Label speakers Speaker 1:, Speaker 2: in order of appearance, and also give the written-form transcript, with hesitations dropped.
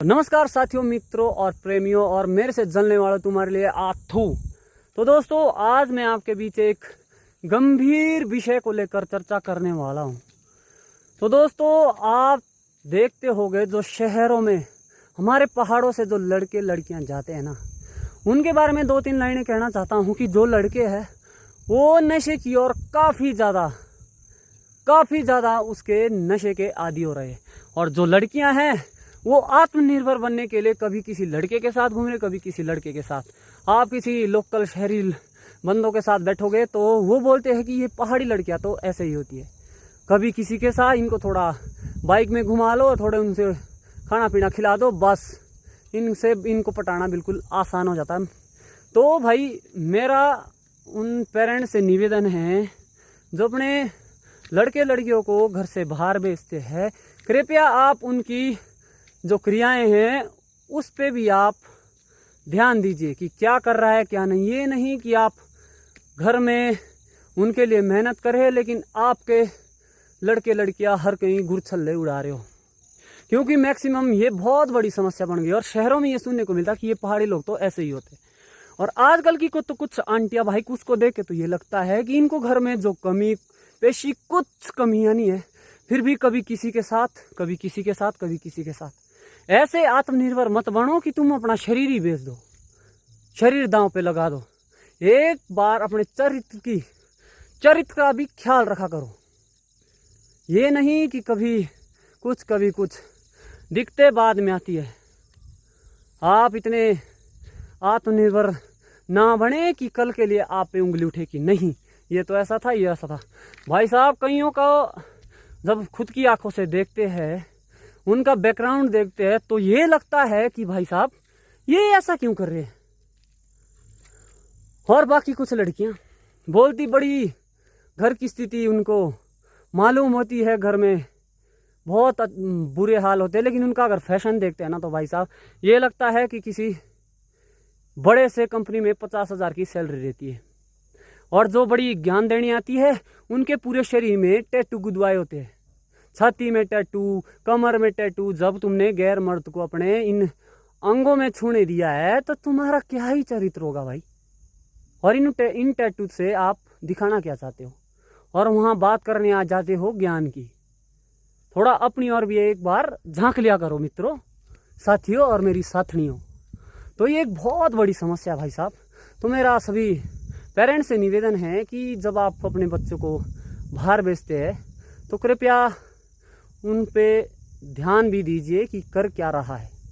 Speaker 1: तो नमस्कार साथियों, मित्रों और प्रेमियों और मेरे से जलने वालों तुम्हारे लिए आथू। तो दोस्तों, आज मैं आपके बीच एक गंभीर विषय को लेकर चर्चा करने वाला हूं। तो दोस्तों, आप देखते होंगे जो शहरों में हमारे पहाड़ों से जो लड़के लड़कियां जाते हैं ना, उनके बारे में 2-3 लाइनें कहना चाहता हूं कि जो लड़के हैं वो नशे की ओर काफ़ी ज़्यादा उसके नशे के आदी हो रहे हैं, और जो लड़कियां हैं वो आत्मनिर्भर बनने के लिए कभी किसी लड़के के साथ घूम रहे, कभी किसी लड़के के साथ। आप किसी लोकल शहरी बंदों के साथ बैठोगे तो वो बोलते हैं कि ये पहाड़ी लड़कियां तो ऐसे ही होती है, कभी किसी के साथ इनको थोड़ा बाइक में घुमा लो, थोड़े उनसे खाना पीना खिला दो, बस इनको पटाना बिल्कुल आसान हो जाता है। तो भाई, मेरा उन पेरेंट्स से निवेदन है जो अपने लड़के लड़कियों को घर से बाहर भेजते हैं, कृपया आप उनकी जो क्रियाएं हैं उस पे भी आप ध्यान दीजिए कि क्या कर रहा है क्या नहीं। ये नहीं कि आप घर में उनके लिए मेहनत कर रहे हैं लेकिन आपके लड़के लड़कियां हर कहीं गुरछल्ले उड़ा रहे हो, क्योंकि मैक्सिमम ये बहुत बड़ी समस्या बन गई। और शहरों में ये सुनने को मिलता कि ये पहाड़ी लोग तो ऐसे ही होते। और आजकल की तो कुछ आंटियां भाई, कुछ को देख के तो ये लगता है कि इनको घर में जो कमी पेशी कुछ कमियां नहीं है, फिर भी कभी किसी के साथ, कभी किसी के साथ, कभी किसी के साथ। ऐसे आत्मनिर्भर मत बनो कि तुम अपना शरीर ही बेच दो, शरीर दांव पे लगा दो। एक बार अपने चरित्र का भी ख्याल रखा करो। ये नहीं कि कभी कुछ दिक्कतें बाद में आती है। आप इतने आत्मनिर्भर ना बने कि कल के लिए आप पे उंगली उठे कि नहीं ये तो ऐसा था, ये ऐसा था। भाई साहब, कईयों का जब खुद की आंखों से देखते हैं, उनका बैकग्राउंड देखते हैं, तो ये लगता है कि भाई साहब ये ऐसा क्यों कर रहे हैं। और बाकी कुछ लड़कियां बोलती बड़ी घर की स्थिति उनको मालूम होती है, घर में बहुत बुरे हाल होते हैं, लेकिन उनका अगर फैशन देखते हैं ना तो भाई साहब ये लगता है कि किसी बड़े से कंपनी में 50,000 की सैलरी रहती है। और जो बड़ी ज्ञान देनी आती है, उनके पूरे शरीर में टैटू गुदवाए होते हैं, छाती में टैटू, कमर में टैटू। जब तुमने गैर मर्द को अपने इन अंगों में छूने दिया है तो तुम्हारा क्या ही चरित्र होगा भाई। और इन टैटू से आप दिखाना क्या चाहते हो, और वहाँ बात करने आ जाते हो ज्ञान की। थोड़ा अपनी और भी एक बार झांक लिया करो मित्रों, साथियों और मेरी साथनियों। तो ये एक बहुत बड़ी समस्या भाई साहब। तो मेरा सभी पेरेंट्स से निवेदन है कि जब आप अपने बच्चों को बाहर भेजते हैं तो कृपया उन पे ध्यान भी दीजिए कि कर क्या रहा है।